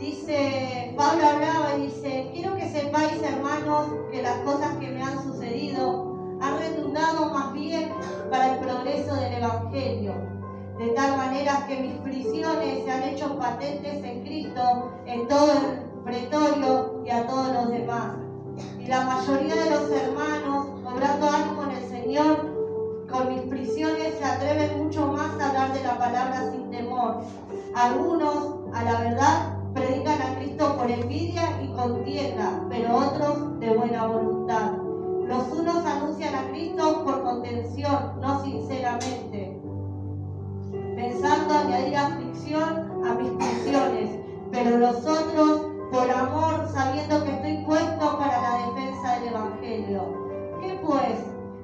Dice, Pablo hablaba y dice, quiero que sepáis, hermanos, que las cosas que me han sucedido han redundado más bien para el progreso del Evangelio, de tal manera que mis prisiones se han hecho patentes en Cristo en todo el pretorio y a todos los demás. Y la mayoría de los hermanos, obrando ánimo en el Señor, con mis prisiones se atreven mucho más a hablar de la palabra sin temor. Algunos, a la verdad, predican a Cristo por envidia y contienda, pero otros de buena voluntad. Los unos anuncian a Cristo por contención, no sinceramente, pensando añadir aflicción a mis prisiones, pero los otros por amor, sabiendo que estoy puesto para la defensa del Evangelio. ¿Qué pues?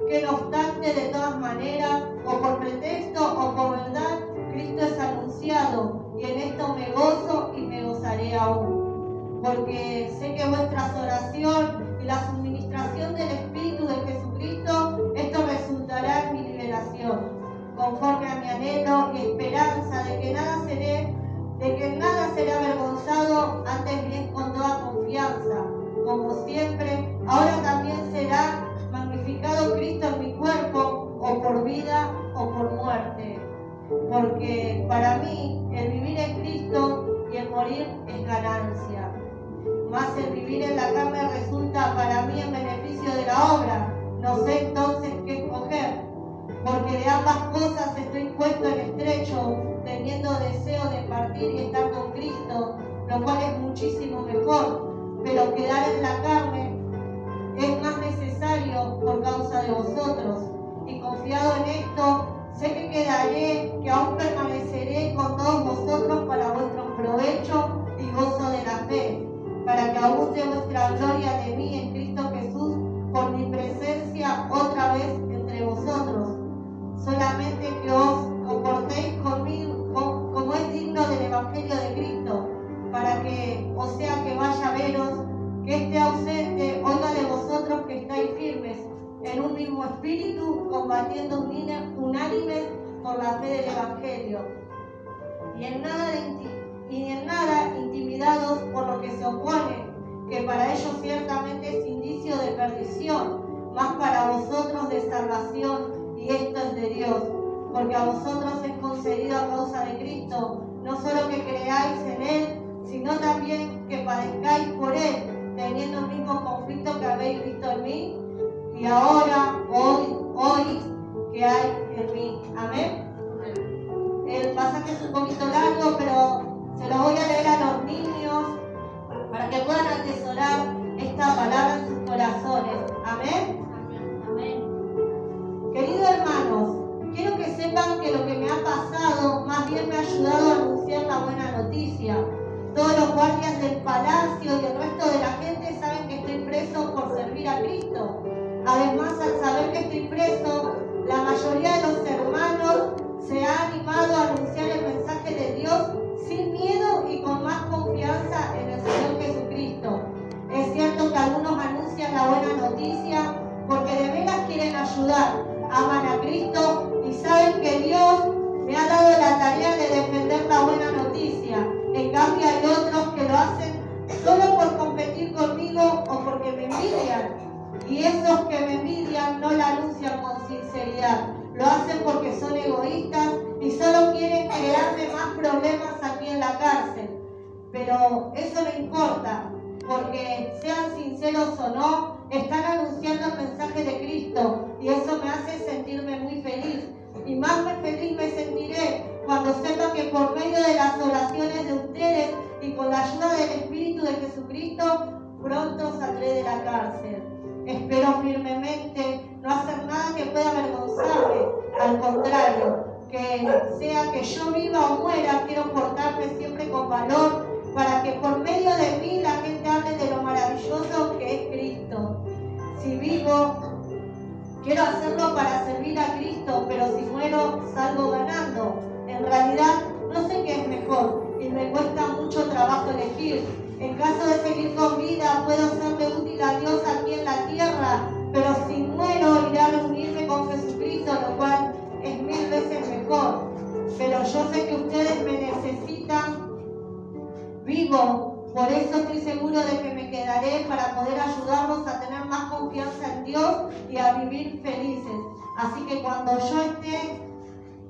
Que no obstante, de todas maneras, o por pretexto o por verdad, Cristo es anunciado, y en esto me gozo y me gozaré aún. Porque sé que vuestra oración y la suministración del Espíritu de Jesucristo, esto resultará en mi liberación, conforme a mi anhelo y esperanza de que nada seré avergonzado, antes bien con toda confianza, como siempre, ahora también será magnificado Cristo en mi cuerpo, o por vida o por muerte. Porque para mí el vivir en Cristo y el morir es ganancia. Mas el vivir en la carne resulta para mí en beneficio de la obra. No sé entonces qué escoger, porque de ambas cosas estoy puesto en estrecho, teniendo deseo de partir y estar con Cristo, lo cual es muchísimo mejor, pero quedar en la carne es más necesario por causa de vosotros. Y confiado en esto, sé que quedaré, que aún permaneceré con todos vosotros para vuestro provecho y gozo de la fe, para que abunde vuestra gloria de mí en Cristo Jesús por mi presencia otra vez entre vosotros. Solamente que os comportéis conmigo como es digno del Evangelio de Cristo, para que, o sea que vaya a veros, que esté ausente, oiga de vosotros que estáis firmes en un mismo espíritu, combatiendo unánimes por la fe del Evangelio, y en nada intimidados por lo que se opone, que para ellos ciertamente es indicio de perdición, mas para vosotros de salvación, y esto es de Dios, porque a vosotros es concedido a causa de Cristo, no solo que creáis en Él, sino también que padezcáis por Él, teniendo el mismo conflicto que habéis visto en mí, y ahora oís que hay en mí. Amén. El pasaje es un poquito largo, pero se lo voy a leer a los niños para que puedan atesorar esta palabra en sus corazones. Amén. Amén. Queridos hermanos, quiero que sepan que lo que me ha pasado más bien me ha ayudado a anunciar la buena noticia. Todos los guardias del palacio y el resto de la gente saben que estoy preso por servir a Cristo. Además, al saber que estoy preso, la mayoría de los hermanos se ha animado a anunciar el mensaje de Dios sin miedo y con más confianza en el Señor Jesucristo. Es cierto que algunos anuncian la buena noticia porque de veras quieren ayudar, aman a Cristo y saben que Dios me ha dado la tarea de defender la buena noticia. En cambio hay otros que lo hacen solo por competir conmigo o porque me envidian. Y esos que me envidian no la anuncian con sinceridad. Lo hacen porque son egoístas y solo quieren crearme más problemas aquí en la cárcel. Pero eso no importa, porque sean sinceros o no, están anunciando el mensaje de Cristo y eso me hace sentirme muy feliz. Y más feliz me sentiré cuando sepa que por medio de las oraciones de ustedes y con la ayuda del Espíritu de Jesucristo, pronto saldré de la cárcel. Espero firmemente no hacer nada que pueda avergonzarme. Al contrario, que sea que yo viva o muera, quiero portarme siempre con valor para que por medio de mí la gente hable de lo maravilloso que es Cristo. Si vivo, quiero hacerlo para servir a Cristo, pero si muero, salgo ganando. En realidad, no sé qué es mejor y me cuesta mucho trabajo elegir. En caso de seguir con vida, puedo serle útil a Dios aquí en la tierra, pero si muero, iré a reunirme con Jesucristo, lo cual es 1000 veces mejor. Pero yo sé que ustedes me necesitan vivo. Por eso estoy seguro de que me quedaré para poder ayudarlos a tener más confianza en Dios y a vivir felices. Así que cuando yo esté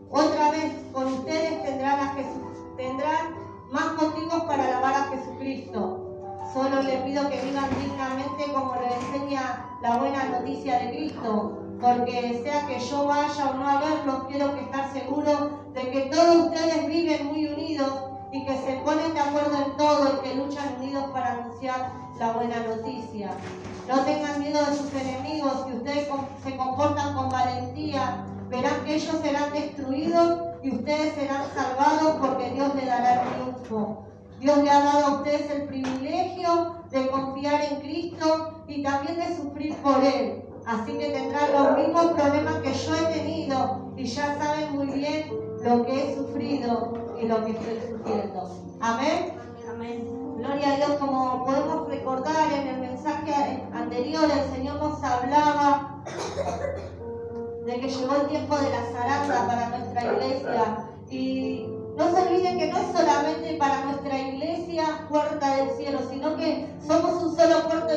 otra vez con ustedes tendrán más motivos para alabar a Jesucristo. Solo le pido que vivan dignamente como le enseña la buena noticia de Cristo, porque sea que yo vaya o no a verlos, quiero que estar seguro de que todos ustedes viven muy unidos y que se ponen de acuerdo en todo y que luchan unidos para anunciar la buena noticia. No tengan miedo de sus enemigos. Si ustedes se comportan con valentía, verán que ellos serán destruidos y ustedes serán salvados, porque Dios le dará el triunfo. Dios le ha dado a ustedes el privilegio de confiar en Cristo y también de sufrir por Él. Así que tendrán los mismos problemas que yo he tenido y ya saben muy bien lo que he sufrido y lo que estoy sufriendo. Amén. Amén. Gloria a Dios. Como podemos recordar en el mensaje anterior, el Señor nos hablaba de que llegó el tiempo de la zaranda para nuestra iglesia. Y no se olviden que no es solamente para nuestra iglesia Puerta del Cielo, sino que somos un solo cuerpo,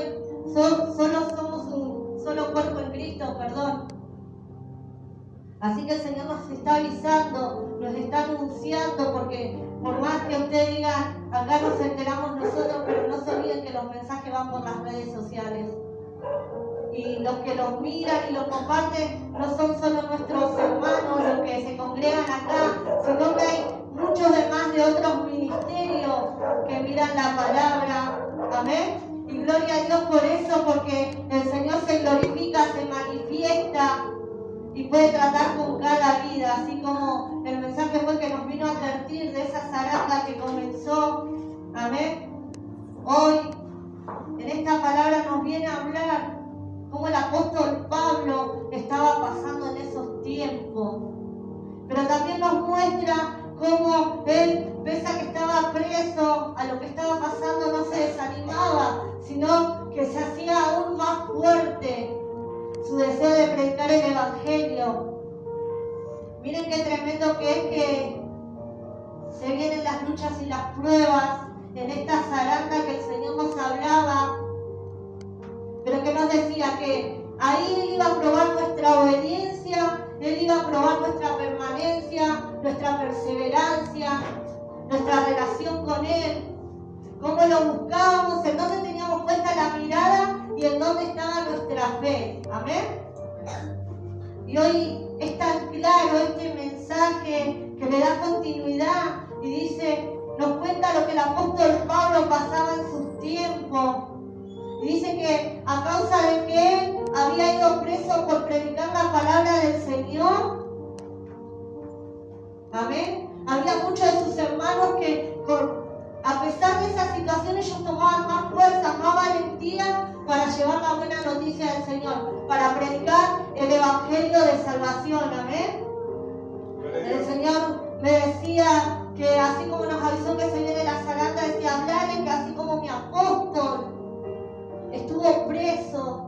somos un solo cuerpo en Cristo, perdón. Así que el Señor nos está avisando, nos está anunciando, porque por más que ustedes digan, acá nos enteramos nosotros, pero no se olviden que los mensajes van por las redes sociales. Y los que los miran y los comparten no son solo nuestros hermanos los que se congregan acá, sino que hay muchos demás de otros ministerios que miran la palabra. Amén. Y gloria a Dios por eso, porque el Señor se glorifica, se manifiesta y puede tratar con cada vida, así como el mensaje fue que nos vino a advertir de esa zaranda que comenzó. Amén. Hoy, en esta palabra nos viene a hablar cómo el apóstol Pablo estaba pasando en esos tiempos. Pero también nos muestra cómo él, pese a que estaba preso, a lo que estaba pasando no se desanimaba, sino que se hacía aún más fuerte su deseo de predicar el Evangelio. Miren qué tremendo que es que se vienen las luchas y las pruebas en esta zaranda que el Señor nos hablaba, pero que nos decía que ahí Él iba a probar nuestra obediencia, Él iba a probar nuestra permanencia, nuestra perseverancia, nuestra relación con Él, cómo lo buscábamos, en dónde teníamos puesta la mirada y en dónde estaba nuestra fe. Amén. Y hoy es tan claro este mensaje que le da continuidad y dice, nos cuenta lo que el apóstol Pablo pasaba en sus tiempos. Y dice que a causa de que él había ido preso por predicar la palabra del Señor, amén, había muchos de sus hermanos que a pesar de esa situación ellos tomaban más fuerza, más valentía para llevar la buena noticia del Señor, para predicar el Evangelio de salvación. Amén. El Señor me decía que así como nos avisó que se viene la zaranda, decía, hablarle que así como mi apóstol estuvo preso,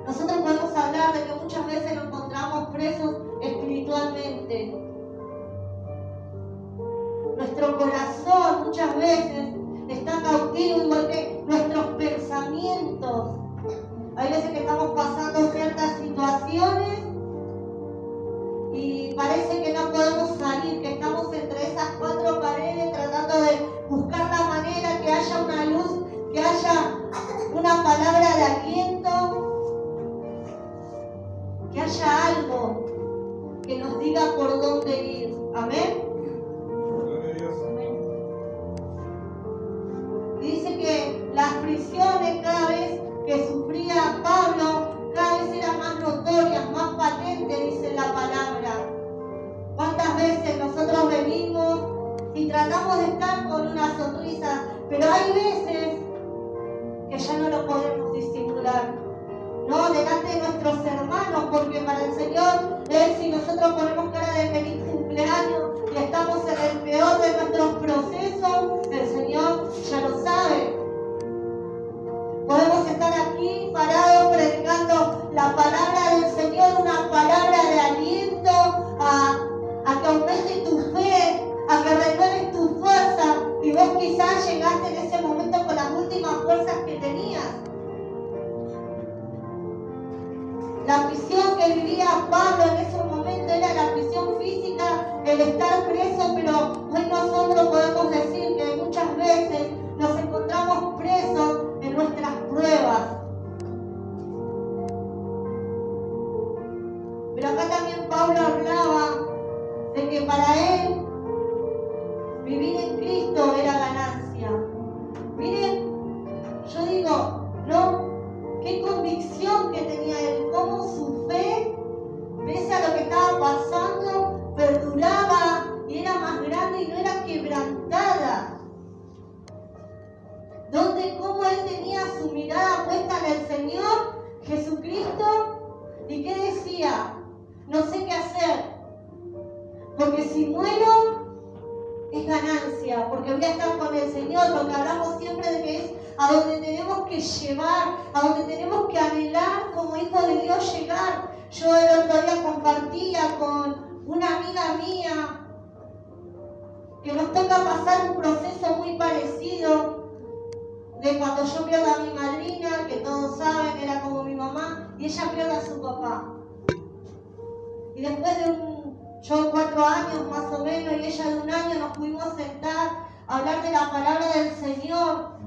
nosotros podemos hablar de que muchas veces nos encontramos presos espiritualmente. Nuestro corazón muchas veces está cautivo, igual que nuestros pensamientos. Hay veces que estamos pasando ciertas situaciones y parece que no podemos salir, que estamos entre esas cuatro paredes tratando de buscar la manera que haya una luz, que haya una palabra de aliento, que haya algo que nos diga por dónde ir. Amén. Y dice que las prisiones cada vez que sufría Pablo, cada vez eran más notorias, más patentes, dice la palabra. ¿Cuántas veces nosotros venimos y tratamos de estar con una sonrisa, pero hay veces que ya no lo podemos disimular? No, delante de nuestros hermanos, porque para el Señor, si nosotros ponemos cara de feliz cumpleaños y estamos en el peor de nuestros procesos, el Señor ya lo sabe. Podemos estar aquí parados predicando la palabra del Señor, una palabra de aliento a que aumente tu fe, a que renueves tu fuerza, y vos quizás llegaste en ese momento con las últimas fuerzas que tenías. La prisión que vivía Pablo en ese momento era la prisión física, el estar preso, pero hoy nosotros podemos decir que muchas veces nos encontramos presos en nuestras pruebas. Pero acá también Pablo hablaba de que para él vivir en Cristo era ganancia. Miren, yo digo, ¿no? Qué convicción que tenía él, cómo su fe, pese a lo que estaba pasando, perduraba y era más grande y no era quebrantada. Donde cómo él tenía su mirada puesta en el Señor Jesucristo, y qué decía, no sé qué hacer, porque si muero es ganancia, porque voy a estar con el Señor, porque hablamos siempre de que es a donde tenemos que llevar, a donde tenemos que anhelar como hijos de Dios llegar. Yo el otro día compartía con una amiga mía que nos toca pasar un proceso muy parecido de cuando yo pierdo a mi madrina, que todos saben, era como mi mamá, y ella pierde a su papá. Y después de yo 4 años más o menos y ella de 1 año, nos pudimos sentar a hablar de la palabra del Señor.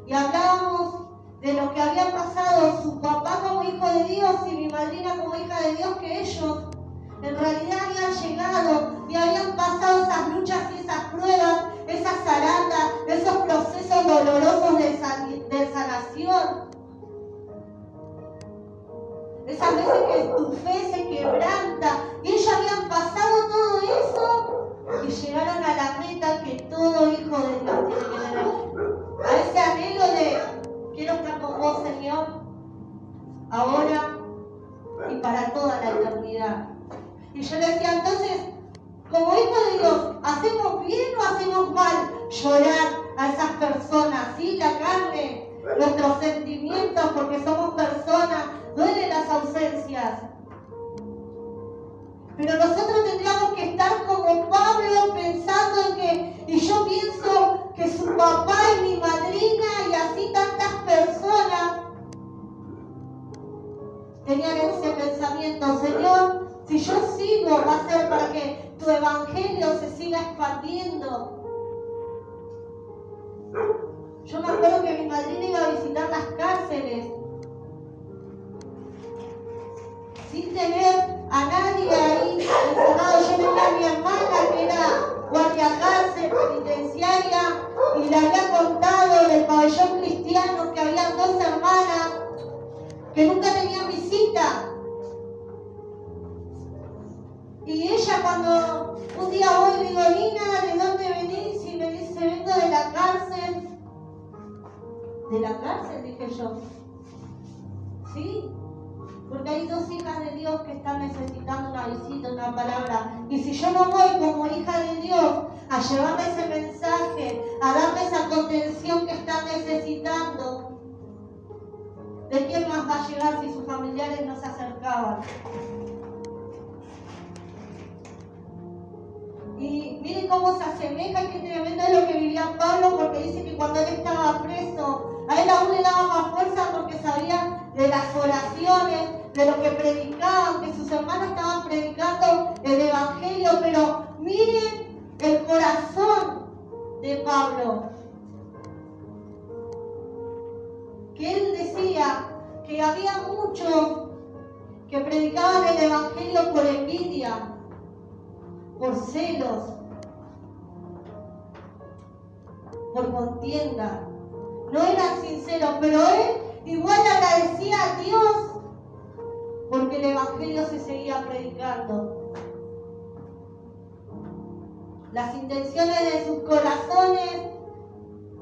Y hablábamos de lo que había pasado su papá como hijo de Dios y mi madrina como hija de Dios, que ellos en realidad habían llegado y habían pasado esas luchas y esas pruebas, esas zaratas, esos procesos dolorosos de sanación. Esas veces que tu fe se quebranta y ellos habían pasado todo eso y llegaron a la meta que todo hijo de Dios tiene que tener. A ese anhelo de quiero estar con vos, Señor, ahora y para toda la eternidad. Y yo le decía, entonces, como hijo de Dios, ¿hacemos bien o hacemos mal? Llorar a esas personas, ¿sí? La carne, nuestros sentimientos, porque somos personas, duelen las ausencias. Pero nosotros tendríamos que estar como Pablo pensando en que, y yo pienso que su papá y mi madrina y así tantas personas tenían ese pensamiento, Señor, si yo sigo va a ser para que tu evangelio se siga expandiendo. Yo me acuerdo que mi madrina iba a visitar las cárceles sin tener a nadie ahí encerrado. Yo tenía a mi hermana que era guardia cárcel, penitenciaria, y le había contado del pabellón cristiano que había 2 hermanas que nunca tenían visita. Y ella cuando un día voy le digo, Nina, ¿de dónde venís? Y me dice, vengo de la cárcel. ¿De la cárcel? Dije yo. Sí, porque hay 2 hijas de Dios que están necesitando una visita, una palabra. Y si yo no voy como hija de Dios a llevarle ese mensaje, a darle esa contención que están necesitando, ¿de quién más va a llegar si sus familiares no se acercaban? Y miren cómo se asemeja y qué tremendo es lo que vivía Pablo, porque dice que cuando él estaba preso, a él aún le daba más fuerza porque sabía de las oraciones, de lo que predicaban, que sus hermanos estaban predicando el evangelio. Pero miren el corazón de Pablo, que él decía que había muchos que predicaban el evangelio por envidia, por celos, por contienda. No eran sinceros, pero él igual agradecía a Dios porque el evangelio se seguía predicando. Las intenciones de sus corazones,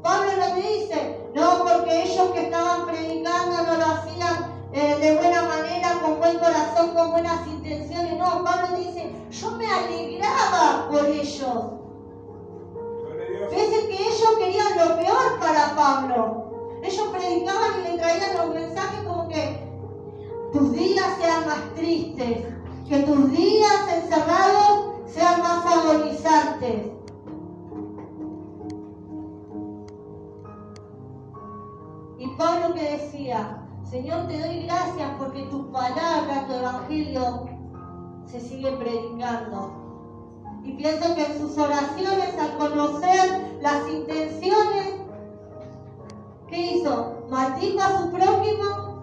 Pablo no te dice, no, porque ellos que estaban predicando no lo hacían de buena manera, con buen corazón, con buenas intenciones. No, Pablo dice, yo me alegraba por ellos. Pese que ellos querían lo peor para Pablo. Ellos predicaban y le traían los mensajes como que tus días sean más tristes, que tus días encerrados sean más agonizantes. Pablo que decía, Señor, te doy gracias porque tu palabra, tu evangelio se sigue predicando. Y pienso que en sus oraciones, al conocer las intenciones, ¿qué hizo? Maldijo a su prójimo.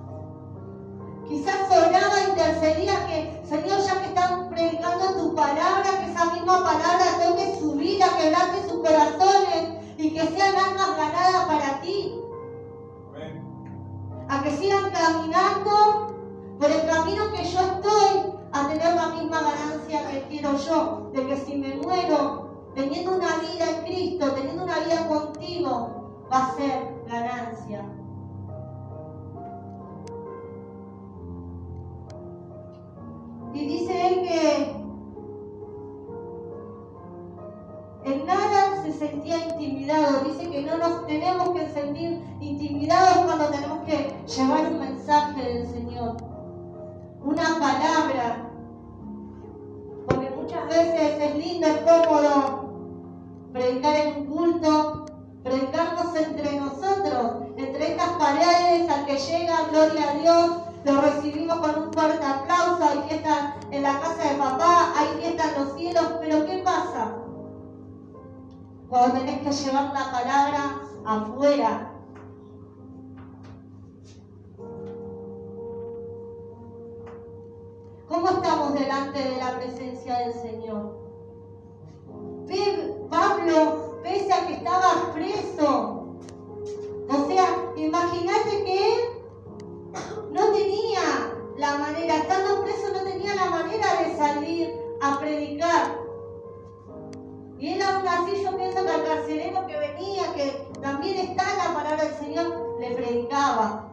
Quizás oraba, intercedía que, Señor, ya que están predicando tu palabra, que esa misma palabra toque su vida, quebrante sus corazones y que sean almas ganadas para ti. A que sigan caminando por el camino que yo estoy, a tener la misma ganancia que quiero yo, de que si me muero teniendo una vida en Cristo, teniendo una vida contigo, va a ser ganancia. Y dice él que en nada se sentía intimidado. Dice que no nos tenemos que sentir intimidados cuando tenemos que llevar un mensaje del Señor, una palabra. Porque muchas veces es lindo, es cómodo predicar en un culto, predicarnos entre nosotros, entre estas paredes, al que llega, gloria a Dios, lo recibimos con un fuerte aplauso, hay fiesta en la casa de papá, hay fiesta en los cielos, pero ¿qué pasa cuando tenés que llevar la palabra afuera? ¿Cómo estamos delante de la presencia del Señor? Pablo, pese a que estaba preso, o sea, imagínate que él no tenía la manera, estando preso no tenía la manera de salir a predicar. Y él aún así, yo pienso que al carcelero que venía, que también está en la palabra del Señor, le predicaba.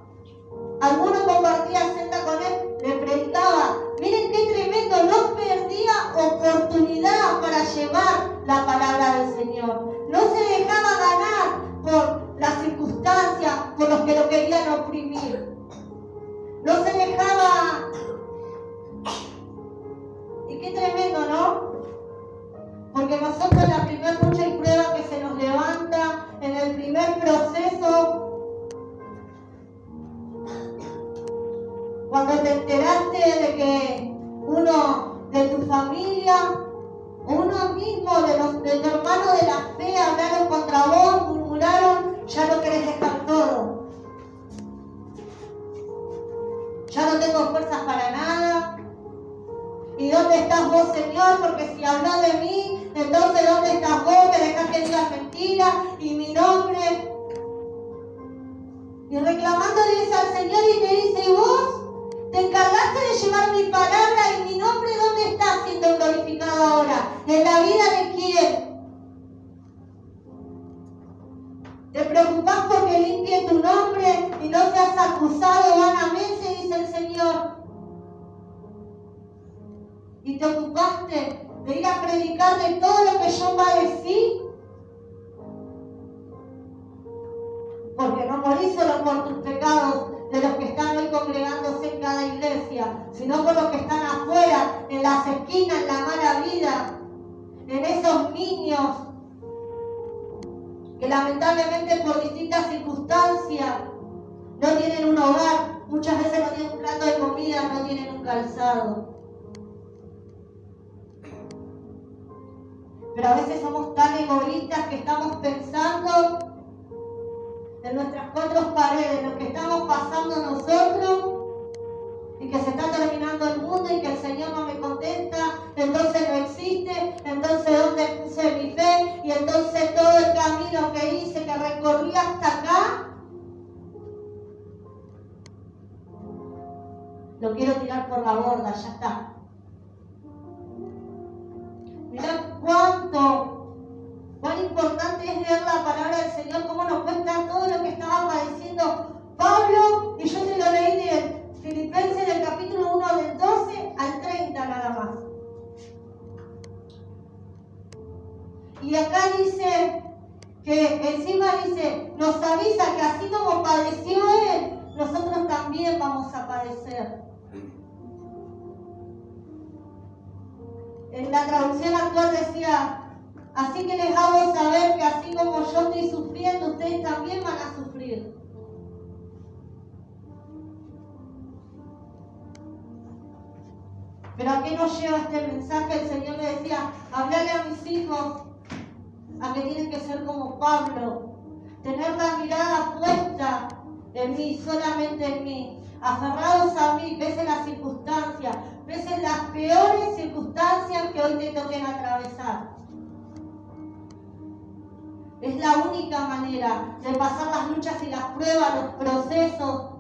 Alguno compartía celda con él, le predicaba. Miren qué tremendo, no perdía oportunidad para llevar la palabra del Señor. No se dejaba ganar por las circunstancias, por los que lo querían oprimir. No se dejaba. Y qué tremendo, ¿no? Porque nosotros en la primera lucha y prueba que se nos levanta, en el primer proceso, cuando te enteraste de que uno de tu familia, o uno mismo de tu hermano de la fe hablaron contra vos, murmuraron, ya no querés dejar todo. Ya no tengo fuerzas para nada. ¿Y dónde estás vos, Señor? Porque si habló de mí, entonces ¿dónde estás vos que dejás que digas mentiras y mi nombre? Y reclamándoles al Señor y te dice, vos te encargaste de llevar mi palabra y mi nombre, ¿dónde está siendo glorificado ahora? ¿En la vida de quién? ¿Te preocupás porque limpie tu nombre y no seas acusado vanamente, dice el Señor? ¿Y te ocupaste de ir a predicar de todo lo que yo padecí? Porque no morís solo por tus pecados de los que están hoy congregándose en cada iglesia, sino por los que están afuera, en las esquinas, en la mala vida, en esos niños que lamentablemente por distintas circunstancias no tienen un hogar, muchas veces no tienen un plato de comida, no tienen un calzado. Pero a veces somos tan egoístas que estamos pensando en nuestras cuatro paredes, en lo que estamos pasando nosotros, y que se está terminando el mundo y que el Señor no me contesta, entonces no existe, entonces ¿dónde puse mi fe? Y entonces todo el camino que hice, que recorrí hasta acá, lo quiero tirar por la borda, ya está. Mirá cuán importante es leer la palabra del Señor, cómo nos cuenta todo lo que estaba padeciendo Pablo, y yo te lo leí de Filipenses del capítulo 1 del 12 al 30 nada más. Y acá dice que encima dice, nos avisa que así como padeció él, nosotros también vamos a padecer. En la traducción actual decía, así que les hago saber que así como yo estoy sufriendo, ustedes también van a sufrir. Pero ¿a qué nos lleva este mensaje? El Señor me decía, hablarle a mis hijos a que tienen que ser como Pablo, tener la mirada puesta en mí, solamente en mí, aferrados a mí, pese las circunstancias, pese las peores circunstancias que hoy te toquen atravesar. Es la única manera de pasar las luchas y las pruebas, los procesos,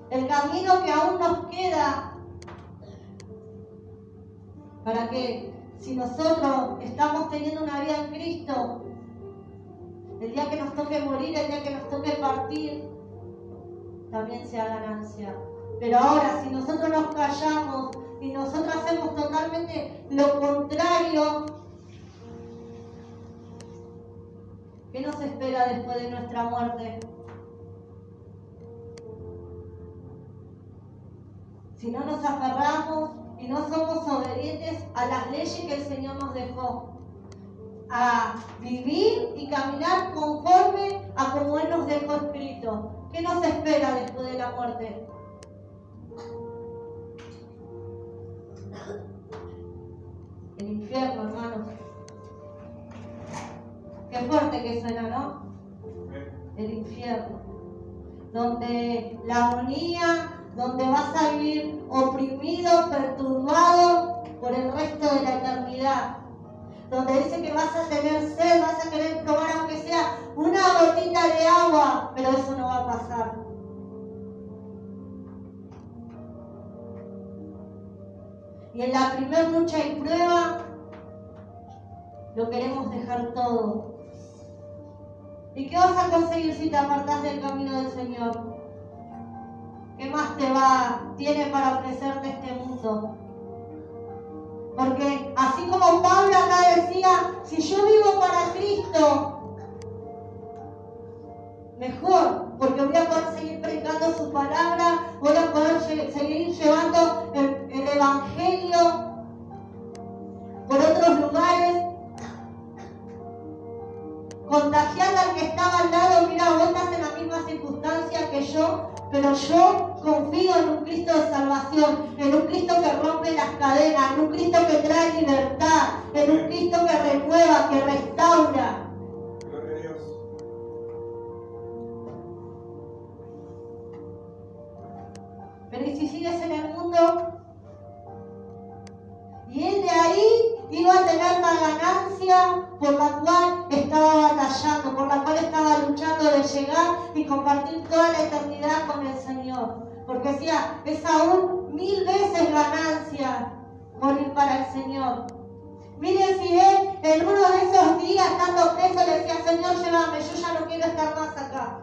el camino que aún nos queda, para que si nosotros estamos teniendo una vida en Cristo, el día que nos toque morir, el día que nos toque partir, también sea ganancia. Pero ahora, si nosotros nos callamos y nosotros hacemos totalmente lo contrario, ¿qué nos espera después de nuestra muerte? Si no nos aferramos y no somos obedientes a las leyes que el Señor nos dejó, a vivir y caminar conforme a como Él nos dejó escrito. ¿Qué nos espera después de la muerte? El infierno, hermanos. Qué fuerte que suena, ¿no? El infierno. Donde la agonía, donde vas a vivir oprimido, perturbado por el resto de la eternidad. Donde dice que vas a tener sed, vas a querer probar aunque sea una gotita de agua, pero eso no va a pasar. Y en la primer lucha y prueba, lo queremos dejar todo. ¿Y qué vas a conseguir si te apartás del camino del Señor? ¿Qué más tiene para ofrecerte este mundo? Porque así como Pablo acá decía, si yo vivo para Cristo, mejor, porque voy a poder seguir predicando su palabra, voy a poder seguir llevando el evangelio por otros lugares, contagiando al que estaba al lado. Mira, vos estás en la misma circunstancia que yo, pero yo confío en un Cristo de salvación, en un Cristo que rompe las cadenas, en un Cristo que trae libertad, en un Cristo que renueva, que restaura. Gloria a Dios. Pero ¿y si sigues en el mundo? Y él de ahí iba a tener la ganancia por la cual estaba batallando, por la cual estaba luchando de llegar y compartir toda la eternidad con el Señor. Porque decía, es aún 1000 veces ganancia morir para el Señor. Miren si él en uno de esos días, estando preso, le decía, Señor, llévame, yo ya no quiero estar más acá.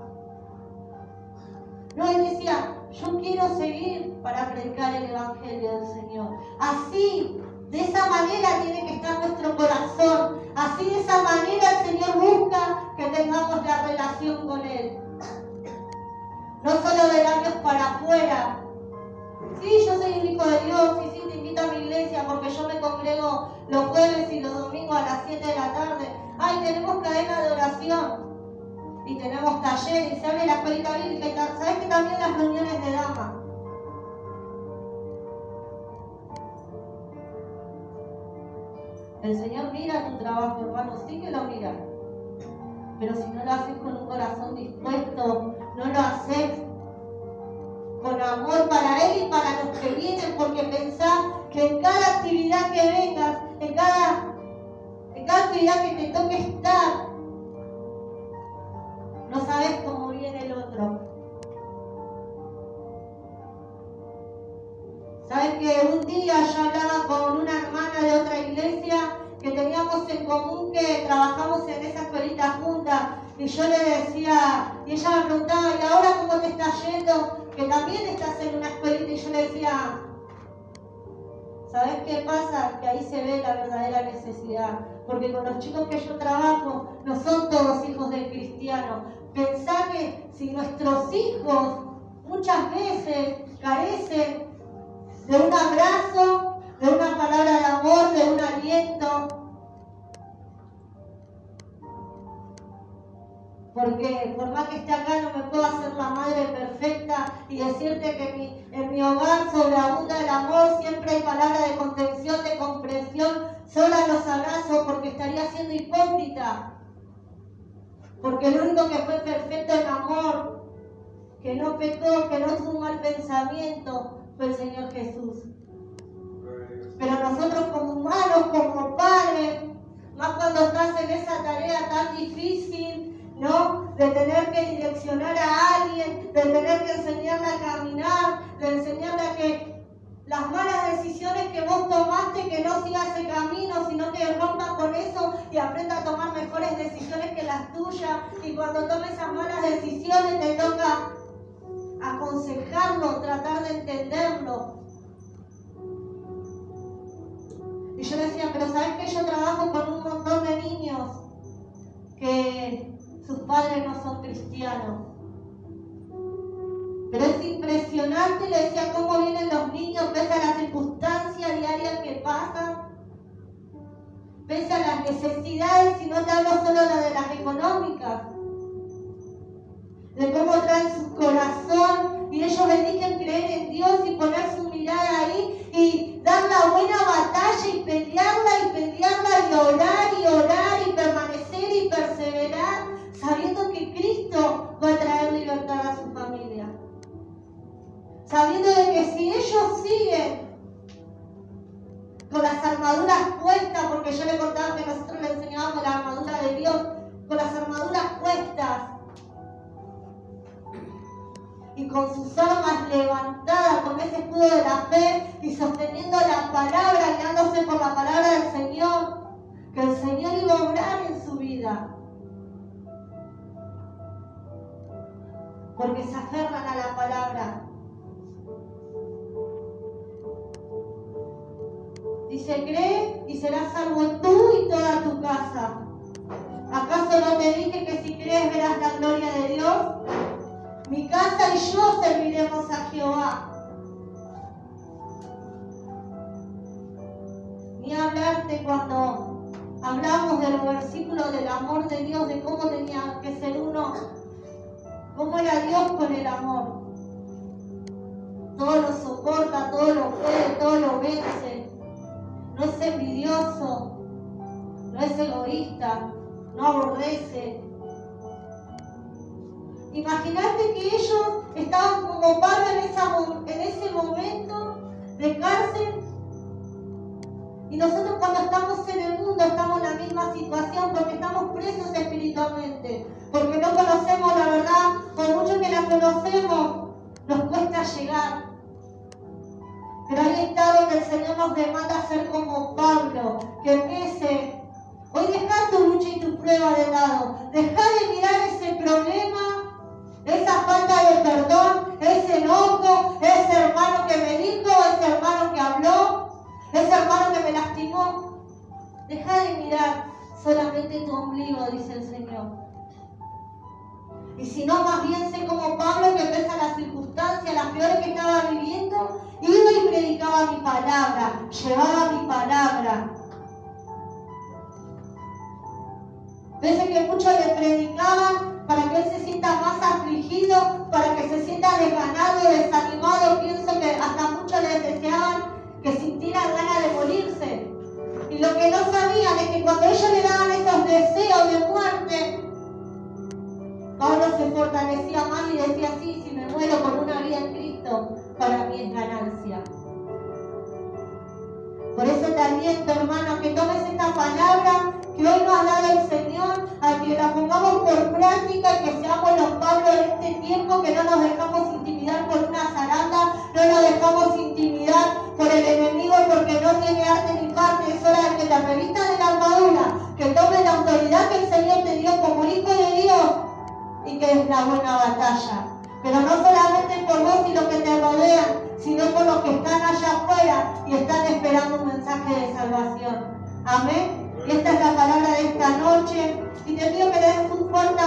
No, él decía, yo quiero seguir para predicar el Evangelio del Señor. Así, de esa manera tiene que estar nuestro corazón. Así, de esa manera el Señor busca que tengamos la relación con Él. No solo de labios para afuera. Sí, yo soy un hijo de Dios y sí te invito a mi iglesia porque yo me congrego los jueves y los domingos a las 7 de la tarde. Ay, tenemos cadena de oración. Y tenemos talleres, se abre la escuelita bíblica y tal. ¿Sabes que también las reuniones de damas? El Señor mira tu trabajo, hermano, sí que lo mira. Pero si no lo haces con un corazón dispuesto, no lo haces con amor para Él y para los que vienen, porque pensá que en cada actividad que vengas, en cada actividad que te toque estar, no sabes cómo viene el otro. Sabes que un día yo hablaba con una hermana de otra iglesia que teníamos en común, que trabajamos en esa escuelita juntas, y yo le decía, y ella me preguntaba, ¿y ahora cómo te está yendo? Que también estás en una escuelita, y yo le decía, ¿sabes qué pasa? Que ahí se ve la verdadera necesidad, porque con los chicos que yo trabajo no son todos hijos de cristianos. Pensá que si nuestros hijos muchas veces carecen de un abrazo, de una palabra de amor, de un aliento, Porque por más que esté acá no me puedo hacer la madre perfecta y decirte que en mi hogar sobreabunda el amor, siempre hay palabras de contención, de comprensión, sola los abrazo porque estaría siendo hipócrita. Porque el único que fue perfecto en amor, que no pecó, que no tuvo un mal pensamiento, fue el Señor Jesús. Pero nosotros como humanos, como padres, más cuando estás en esa tarea tan difícil, ¿no? De tener que direccionar a alguien, de tener que enseñarle a caminar, de enseñarle a que las malas decisiones que vos tomaste, que no siga ese camino, sino que rompa con eso y aprenda a tomar mejores decisiones que las tuyas. Y cuando tome esas malas decisiones te toca aconsejarlo, tratar de entenderlo. Y yo decía, pero ¿sabes qué? Yo trabajo con un montón de niños que sus padres no son cristianos. Pero es impresionante, le decía, cómo vienen los niños, pese a las circunstancias diarias que pasan, pese a las necesidades, y no te hablo solo de las económicas, de cómo traen su corazón y ellos eligen creer en Dios y poner su mirada ahí y dar la buena batalla y pelearla y orar y permanecer y perseverar, sabiendo que Cristo va a traer libertad a su familia. Sabiendo de que si ellos siguen con las armaduras puestas, porque yo le contaba que nosotros le enseñábamos la armadura de Dios, con las armaduras puestas y con sus armas levantadas, con ese escudo de la fe y sosteniendo la palabra, guiándose por la palabra del Señor, que el Señor iba a obrar en su vida. Porque se aferran a la palabra. Dice, cree y serás salvo tú y toda tu casa. ¿Acaso no te dije que si crees verás la gloria de Dios? Mi casa y yo serviremos a Jehová. Ni hablarte cuando hablamos de los versículos del amor de Dios, de cómo tenía que ser uno, cómo era Dios con el amor. Todo lo soporta, todo lo puede, todo lo vence. No es envidioso, no es egoísta, no aborrece. Imagínate que ellos estaban como Pablo en ese momento de cárcel y nosotros cuando estamos en el mundo estamos en la misma situación porque estamos presos espiritualmente, porque no conocemos la verdad, por mucho que la conocemos, nos cuesta llegar. Pero ahí está donde el Señor nos demanda ser como Pablo, que empiece. Hoy deja tu lucha y tu prueba de lado, deja de mirar ese problema, esa falta de perdón, ese enojo, ese hermano que me dijo, ese hermano que habló, ese hermano que me lastimó. Deja de mirar solamente tu ombligo, dice el Señor. Y si no, más bien sé como Pablo, que pese a las circunstancias, las peores que estaba viviendo, iba y predicaba mi palabra, llevaba mi palabra. Pese que muchos le predicaban para que él se sienta más afligido, para que se sienta desganado, desanimado, pienso que hasta muchos les deseaban que sintieran ganas de morirse. Y lo que no sabían es que cuando ellos le daban esos deseos de muerte, Pablo se fortalecía más y decía, sí, si me muero con una vida en Cristo, para mí es ganancia. Por eso te aliento, hermano, que tomes esta palabra que hoy nos ha dado el Señor, a que la pongamos por práctica y que seamos los Pablos de este tiempo, que no nos dejamos intimidar por una zaranda, no nos dejamos intimidar por el enemigo porque no tiene arte ni parte. Es hora de que te revistas de la armadura, que tomes la autoridad que el Señor te dio como hijo de Dios y que es la buena batalla. Pero no solamente por vos y los que te rodean, sino por los que están allá afuera y están esperando un mensaje de salvación. Amén. Y esta es la palabra de esta noche. Y te pido que le des un fuerte